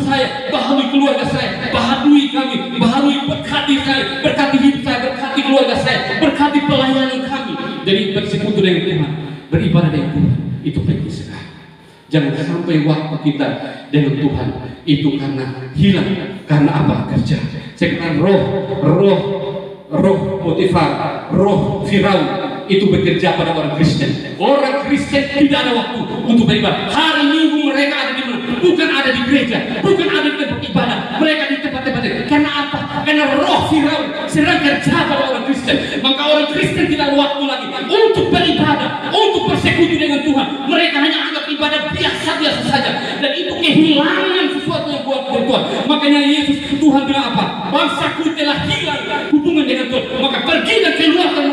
saya, baharui keluarga saya, baharui kami, baharui berkati saya, berkati hidup saya, berkati keluarga saya, berkati pelayanan kami. Jadi bersekutu dengan Tuhan, beribadah dengan Tuhan, itu penting sekali. Jangan sampai waktu kita dengan Tuhan itu karena hilang, karena apa? Kerja. Sekarang roh Potifar, roh Firaun itu bekerja pada orang Kristen. Orang Kristen tidak ada waktu untuk beribadah. Hari Minggu mereka ada di mana? Bukan ada di gereja, bukan ada di tempat ibadah. Mereka di tempat-tempat itu. Karena apa? Karena roh Firaun sedang kerja pada orang Kristen. Maka orang Kristen tidak ada waktu lagi untuk beribadah, untuk bersekutu dengan Tuhan. Mereka hanya anggap ibadah biasa-biasa saja. Dan itu kehilangan sesuatu yang buat Tuhan. Makanya Yesus, Tuhan bilang apa? Bangsaku telah hilang hubungan dengan Tuhan. Maka pergi dan keluarkan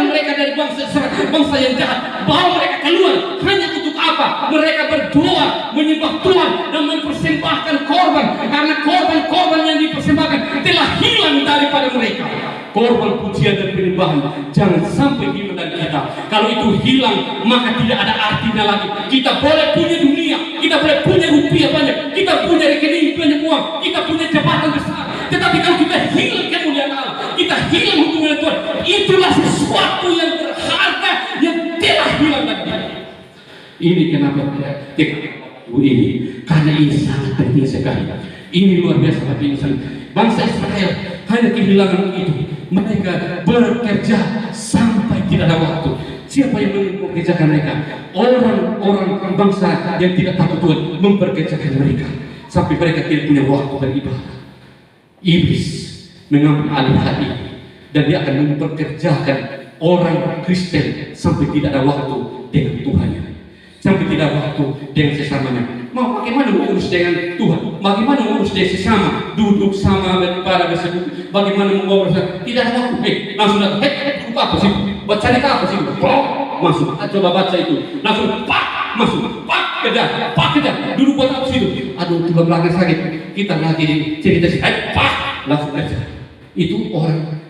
mereka dari bangsa yang jahat. Bawa mereka keluar. Hanya untuk apa? Mereka berdoa, menyembah Tuhan dan mempersembahkan korban. Karena korban-korban yang dipersembahkan telah hilang daripada mereka. Korban pujian dan penyembahan jangan sampai hilang dari kita. Kalau itu hilang, maka tidak ada artinya lagi. Kita boleh punya dunia, kita boleh punya rupiah banyak, kita punya rekening banyak uang, kita punya jabatan besar. Tetapi kalau kita hilang kemuliaan Allah, kita hilang hubungan Tuhan, itulah sesuatu yang berharga yang telah hilang dari kita. Ini kenapa ini? Karena ini sangat penting sekali. Ini luar biasa penting sekali. Bangsa Israel hanya kehilangan itu. Mereka bekerja sampai tidak ada waktu. Siapa yang mengerjakan mereka? Orang bangsa yang tidak takut Tuhan memperkerjakan mereka sampai mereka tidak punya waktu beribadah. Iblis mengambil alih hal ini dan dia akan memperkerjakan orang Kristen sampai tidak ada waktu dengan Tuhannya, sampai tidak ada waktu dengan sesamanya. Mau bagaimana mengurus dengan Tuhan? Bagaimana mengurus dengan sesama? Duduk sama pada bersekutu. Bagaimana mengurus? Tidak ada waktu. Langsung datang. Buka apa sih? Baca apa sih? Masuk. Coba baca itu. Langsung masuk. Kerja. Duduk buat apa sih itu? Aduh, tulang belakang sakit. Kita lagi cerita sih. Langsung kerja. Itu orang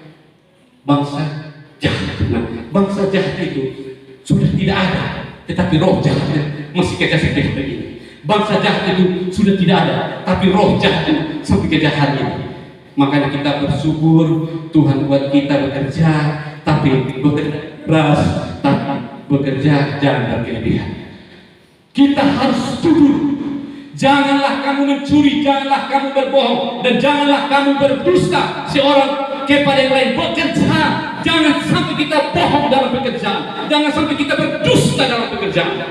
bangsa jahat. Nah, bangsa jahat itu sudah tidak ada, tetapi roh jahatnya masih kerja seperti ini. Bangsa jahat itu sudah tidak ada, tapi roh jahat itu sampai kejahatannya. Makanya kita bersyukur Tuhan buat kita bekerja, tapi bekerja keras, tapi bekerja jangan berlebihan. Kita harus jujur. Janganlah kamu mencuri, janganlah kamu berbohong, dan janganlah kamu berdusta seorang kepada yang lain. Bekerja, jangan sampai kita bohong dalam pekerjaan, jangan sampai kita berdusta dalam pekerjaan.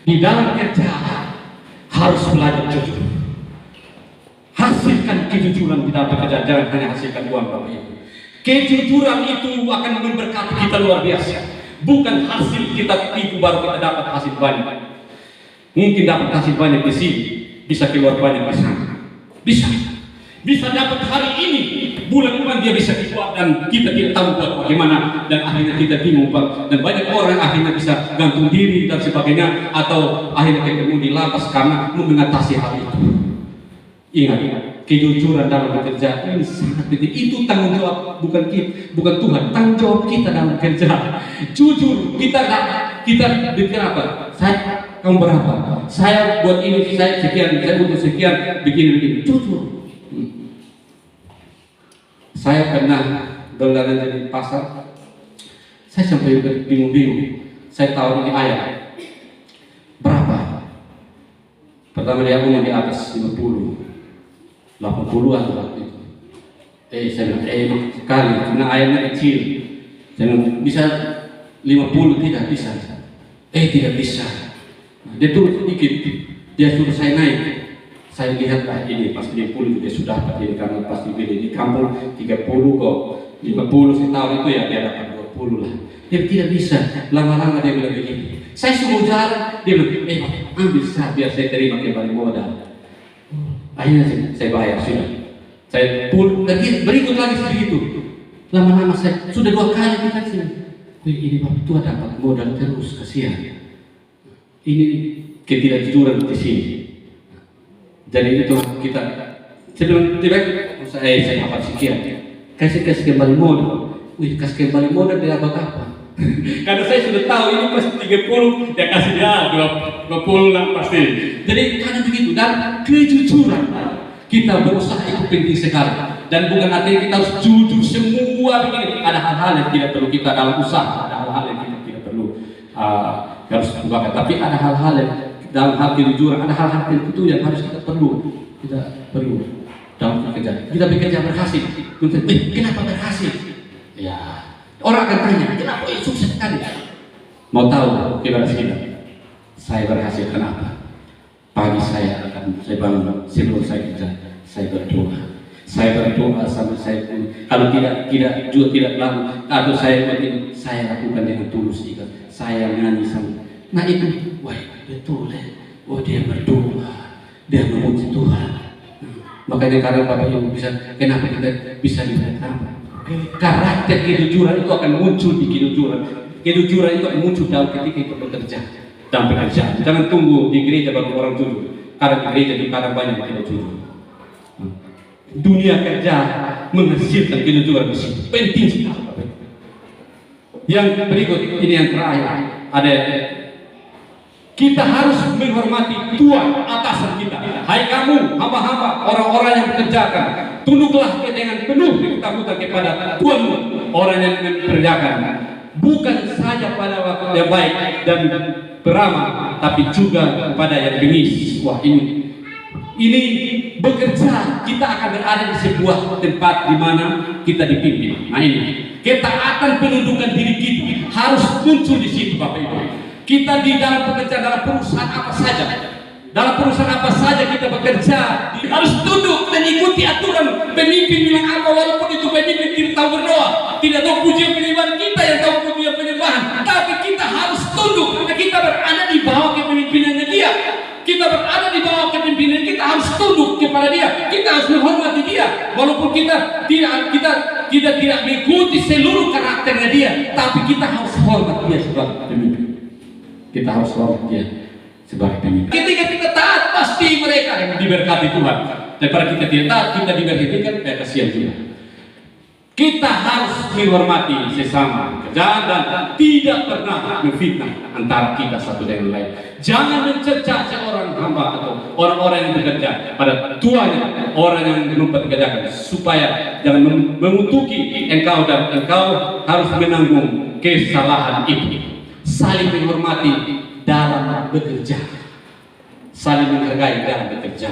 Di dalam kerja harus belajar jujur. Hasilkan kejujuran di dalam pekerjaan, jangan hanya hasilkan uang Bapak Ibu. Kejujuran itu akan memberkati kita luar biasa. Bukan hasil kita tipu baru kita dapat hasil banyak. Mungkin dapat hasil banyak di sini, bisa keluar banyak di sana. Bisa dapat hari ini, bulan depan dia bisa keluar dan kita tidak tahu buat bagaimana, dan akhirnya kita bingung Pak. Dan banyak orang akhirnya bisa gantung diri dan sebagainya, atau akhirnya ketemu di lapas karena mengatasi hal itu. Ingat, kejujuran dalam bekerja ini sangat penting. Itu tanggung jawab bukan Tuhan, tanggung jawab kita dalam bekerja. Jujur, kita bikin apa? Kamu berapa? Saya buat ini, saya sekian, saya butuh sekian, begini. Jujur. Saya pernah berjalan di pasar, saya sampai bingung. Saya tahu ini ayam berapa? Pertama dia ngomong di atas 80-an waktu itu. Saya bilang, sekali, karena ayamnya kecil. Saya bilang, bisa 50? Tidak bisa. Tidak bisa. Dia turun sedikit, dia suruh saya naik. Saya lihat ini pas 50 dia sudah dapat ini, karena pasti beli di kampung 30 kok 50 setahun itu ya dia dapat 20 lah. Dia tidak bisa, lama-lama dia bilang begini. Saya suruh jalan, dia bilang, ambil sah biar saya terima kembali modal. Akhirnya saya bayar sudah. Saya pulang lagi, berikut lagi segitu. Lama-lama saya sudah 2 kali kita sini. Ini Bapak tua dapat modal terus, kasihan. Ini ketidakjujuran di sini. Jadi itu kita sebelum saya dapat sekian, kasih kembali modal. Kasih kembali modal dia dapat apa? Karena saya sudah tahu ini pasti 30, dia kasih dia 20 lah pasti. Jadi karena begitu, dan kejujuran kita berusaha itu penting sekali. Dan bukan artinya kita harus jujur semua begini. Ada hal-hal yang tidak perlu kita dalam usaha, ada hal-hal yang kita tidak perlu harus bukan. Tapi ada hal-hal yang dalam hal kejujuran, ada hal-hal tertentu yang harus kita perlu dalam pekerjaan. Kita bekerja berhasil. Kenapa berhasil? Ya, orang akan tanya, kenapa sukses sekali? Mau tahu kepada kita? Saya berhasil kenapa? Pagi saya bangun sebelum saya kerja, saya berdoa. Saya berdoa sampai saya pun, kalau tidak laku, atau saya lakukan dengan tulus ikhlas. Saya menyanyi sama. Nah itu, wah betul oh dia berdoa, dia memuji Tuhan. Makanya karena Bapak Ibu kenapa kita bisa dilihat apa? Karakter kejujuran itu akan muncul di kejujuran. Kejujuran itu akan muncul dalam ketika itu bekerja, dalam pekerjaan. Jangan tunggu di gereja baru orang jujur. Karena di gereja di kadang banyak tidak jujur. Dunia kerja menghasilkan kejujuran di sini. Penting sekali. Yang berikut ini yang terakhir ada. Kita harus menghormati Tuhan atasan kita. Hai kamu, hamba-hamba, orang-orang yang bekerjakan, tunduklah dengan penuh ketakutan kepada Tuhanmu. Orang yang mengerjakan bukan saja pada waktu yang baik dan beramah, tapi juga pada yang bengis. Wah, ini bekerja, kita akan berada di sebuah tempat di mana kita dipimpin. Nah, ini ketaatan penundukan diri kita harus muncul di situ, Bapak Ibu. Kita di dalam pekerjaan, dalam perusahaan apa saja, kita bekerja, harus tunduk dan ikuti aturan pemimpin bilang apa, walaupun itu pemimpin tidak tahu berdoa, tidak tahu pujian penyembahan, kita yang tahu pujian penyembahan, tapi kita harus tunduk karena kita berada di bawah kepemimpinannya dia. Kita berada di bawah kepemimpinan, kita harus tunduk kepada dia, kita harus menghormati dia, walaupun kita tidak mengikuti seluruh karakternya dia, tapi kita harus hormat dia sebagai pemimpin. Kita harus hormat dia sebagai pemimpin. Ketika kita taat, pasti mereka yang diberkati Tuhan. Daripada kita tidak taat, kita diberhentikan, kasihan juga. Kita harus menghormati sesama kerjaan dan tidak pernah memfitnah antara kita satu dengan lain. Jangan mencerca seorang hamba atau orang-orang yang bekerja pada tuannya, orang yang menumpang pekerjaan, supaya jangan mengutuki engkau dan engkau harus menanggung kesalahan itu. Saling menghormati dalam bekerja, saling menghargai dalam bekerja.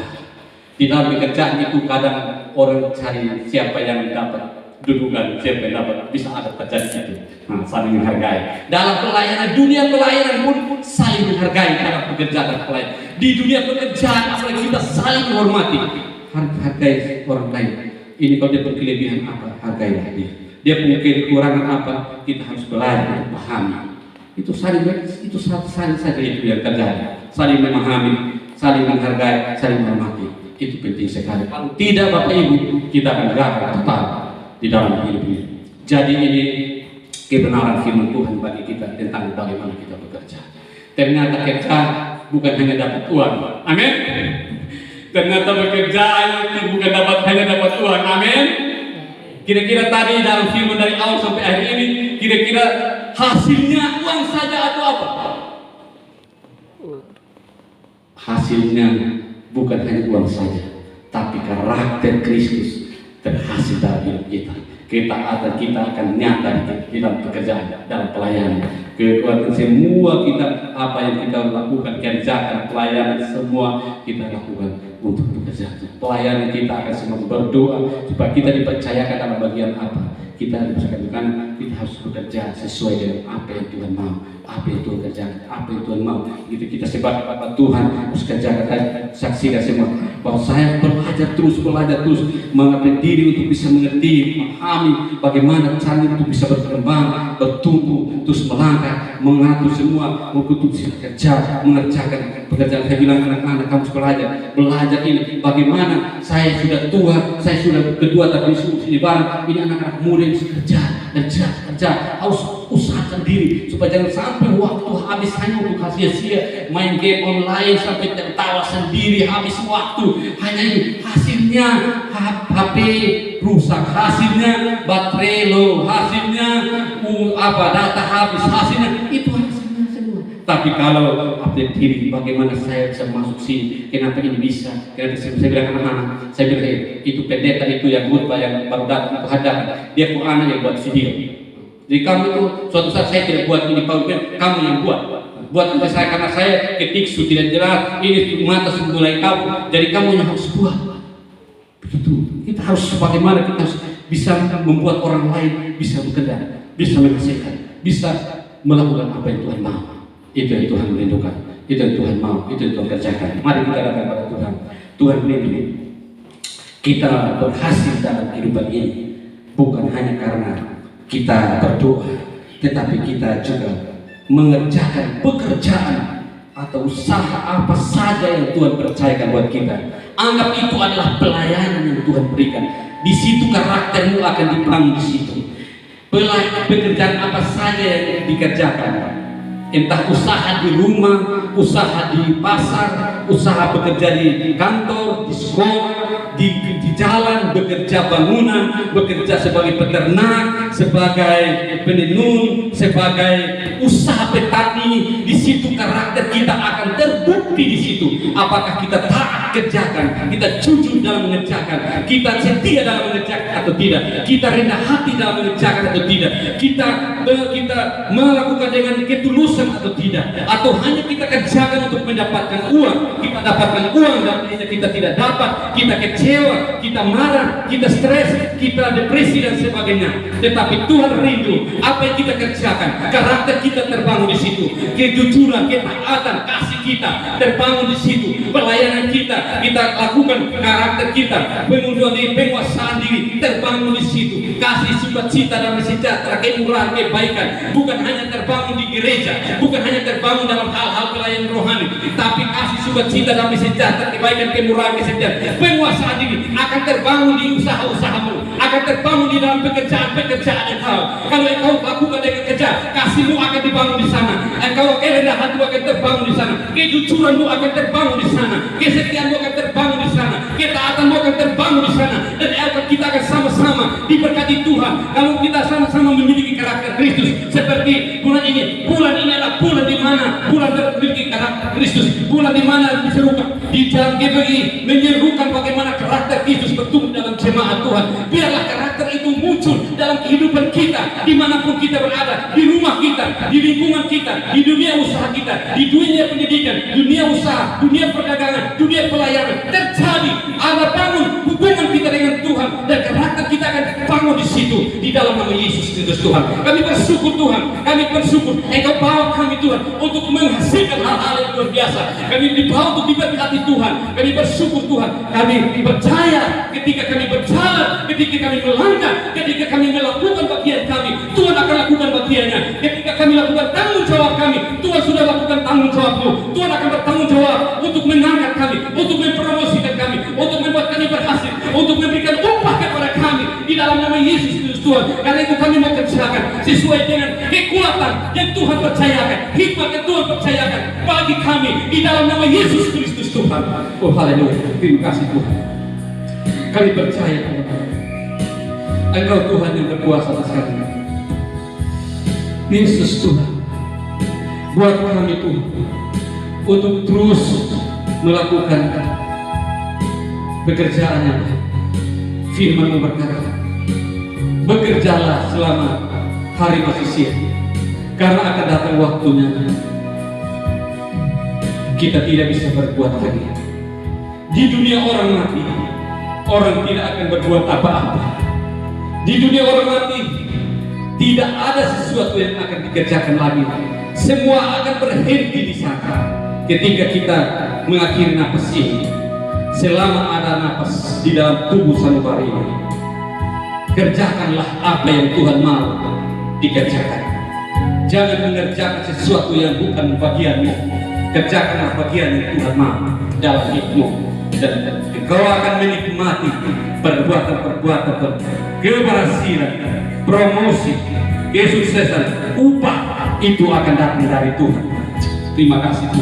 Di dalam pekerjaan itu kadang orang cari siapa yang dapat dudukan, siapa yang dapat, bisa ada terjadi itu. Nah, saling menghargai dalam pelayanan, dunia pelayanan pun saling menghargai dalam pekerjaan dan pelayanan. Di dunia pekerjaan apalagi kita saling menghormati, hargai orang lain. Ini kalau dia berkelebihan apa, hargailah dia. Dia punya kekurangan apa, kita harus belajar untuk pahami. Itu saling saja itu yang terjadi. Saling memahami, saling menghargai, saling menghormati. Itu penting sekali. Kalau tidak, Bapak Ibu, kita akan gagal total di dalam hidup ini. Jadi ini kebenaran firman Tuhan bagi kita tentang bagaimana kita bekerja. Ternyata kerja bukan hanya dapat uang. Amin. Ternyata bekerja itu bukan hanya dapat uang. Amin. Kira-kira tadi dalam firman dari awal sampai akhir ini, kira-kira hasilnya uang saja atau apa? Hasilnya bukan hanya uang saja, tapi karakter Kristus terhasil dalam hidup kita. Ketaatan kita akan nyata di dalam pekerjaan, dalam pelayanan. Kekuatan semua kita, apa yang kita lakukan, kerjakan, pelayanan, semua kita lakukan untuk pekerjaan. Pelayanan kita akan semua berdoa supaya kita dipercayakan dalam bagian apa. Kita harus lakukan, kita harus bekerja sesuai dengan apa yang Tuhan mau, apa yang Tuhan kerjakan, apa yang Tuhan mau. Itu kita sebagai apa Tuhan harus kerjakan dan saksikan semua bahwa saya belajar terus mengerti diri untuk bisa mengerti, memahami bagaimana cara untuk bisa berkembang, bertumbuh, terus melangkah, mengatur semua untuk bisa kerja, mengerjakan pekerjaan. Saya bilang anak-anak kamu belajar ini bagaimana saya sudah tua, saya sudah kedua tapi di barang ini anak-anak muda yang kerja harus usahakan diri supaya jangan sampai waktu habis hanya untuk sia-sia main game online sampai tertawa sendiri, habis waktu hanya itu. Hasilnya HP rusak, hasilnya baterai low, hasilnya data habis, hasilnya itu hasilnya semua. Tapi kalau update diri, bagaimana saya bisa masuk sini, kenapa ini bisa, kenapa saya bilang anak-anak, saya bilang itu pendeta itu yang khotbah yang baru datang itu hadapan, dia pun anak yang buat video. Jadi kamu itu suatu saat saya tidak buat ini, kamu yang buat saya karena saya ketik tidak jelas, ini mata mulai kamu, jadi kamu yang harus buat. Begitu, kita harus bagaimana kita harus bisa membuat orang lain bisa bekerja, bisa menghasilkan, bisa melakukan apa yang Tuhan mau. Itu yang Tuhan merindukan, itu yang Tuhan mau, itu yang Tuhan kerjakan. Mari kita datang pada Tuhan. Tuhan melindungi kita berhasil dalam kehidupan ini bukan hanya karena kita berdoa, tetapi kita juga mengerjakan pekerjaan atau usaha apa saja yang Tuhan percayakan buat kita. Anggap itu adalah pelayanan yang Tuhan berikan. Di situ karaktermu akan dibangun di situ. Pekerjaan apa saja yang dikerjakan, entah usaha di rumah, usaha di pasar, usaha bekerja di kantor, di sekolah, di jalan, bekerja bangunan, bekerja sebagai peternak, sebagai penenun, sebagai usaha petani. Di situ karakter kita akan terbukti di situ. Apakah kita taat kerjakan, kita jujur dalam mengerjakan, kita setia dalam mengerjakan atau tidak, kita rendah hati dalam mengerjakan atau tidak, kita melakukan dengan ketulusan atau tidak, atau hanya kita kerjakan untuk mendapatkan uang, kita dapatkan uang dan akhirnya kita tidak dapat, kita kecewa, kita marah, kita stres, kita depresi dan sebagainya. Tetapi Tuhan rindu apa yang kita kerjakan, karakter kita terbangun di situ, kejujuran, ketaatan, kasih kita terbangun di situ, pelayanan kita lakukan, karakter kita, pengunduhan diri, penguasaan diri terbangun di situ, kasih sukacita dan sejahtera, kemurahan, kebaikan, bukan hanya terbangun di gereja, bukan hanya terbangun dalam hal-hal pelayanan rohani, tapi kasih sukacita dan sejahtera, kebaikan, kemurahan, sejahtera, penguasaan diri akan terbangun di usaha-usahamu, akan terbangun di dalam pekerjaan engkau. Kalau engkau lakukan dengan kerja, kasihmu akan dibangun di sana. Engkau kerendahan hati akan terbangun di sana. Kejujuranmu akan terbangun di sana. Kesetiaanmu akan terbangun di sana. Ketaatanmu akan terbangun di sana. Dan kita akan sama-sama diberkati Tuhan. Kalau kita sama-sama memiliki karakter Kristus, seperti bulan ini. Bulan ini adalah bulan di mana bulan memiliki karakter Kristus. Bulan di mana diserukan di dalam GPI menyerukan bagaimana karakter Kristus bertumbuh dalam jemaat Tuhan. Biarlah karakter itu muncul dalam kehidupan kita, dimanapun kita berada, di rumah kita, di lingkungan kita, di dunia usaha kita, di dunia pendidikan, dunia usaha, dunia perdagangan, dunia pelayanan. Terjadi ada bangun hubungan kita dengan Tuhan, dan karakter kita akan bangun di situ, di dalam nama Yesus Kristus Tuhan. Kami bersyukur Tuhan, kami bersyukur Engkau bawa kami Tuhan untuk menghasilkan hal-hal yang luar biasa. Kami dibawa untuk diberkati Tuhan. Kami bersyukur Tuhan, kami percaya ketika kami berjalan, ketika kami melangkah, ketika kami melakukan bagian kami, Tuhan akan lakukan bagiannya. Ketika kami lakukan tanggung jawab kami, Tuhan sudah lakukan tanggung jawabmu. Tuhan akan bertanggung jawab untuk mengangkat kami, untuk mempromosikan kami, untuk membuat kami berhasil, untuk memberikan upah kepada kami di dalam nama Yesus Kristus Tuhan. Karena itu kami mau kerjakan sesuai dengan kekuatan yang Tuhan percayakan, hikmat yang Tuhan percayakan bagi kami di dalam nama Yesus Kristus Tuhan. Oh haleluya, terima kasih Tuhan. Kami percaya Tuhan, Engkau Tuhan yang berkuasa atas kami. Yesus Tuhan, buat kami Tuhan untuk terus melakukan pekerjaan yang baik. Firman-Mu berkata, bekerjalah selama hari masih siang, karena akan datang waktunya kita tidak bisa berbuat lagi. Di dunia orang mati, orang tidak akan berbuat apa-apa. Di dunia orang mati tidak ada sesuatu yang akan dikerjakan lagi. Semua akan berhenti di sana ketika kita mengakhiri napas ini. Selama ada napas di dalam tubuh sanubari ini, kerjakanlah apa yang Tuhan mau dikerjakan. Jangan mengerjakan sesuatu yang bukan bagianmu. Kerjakanlah bagian yang Tuhan mau dalam hidupmu, dan engkau akan menikmati perbuatan-perbuatan keberhasilan, promosi, kesuksesan, upah itu akan datang dari Tuhan. Terima kasih Tuhan.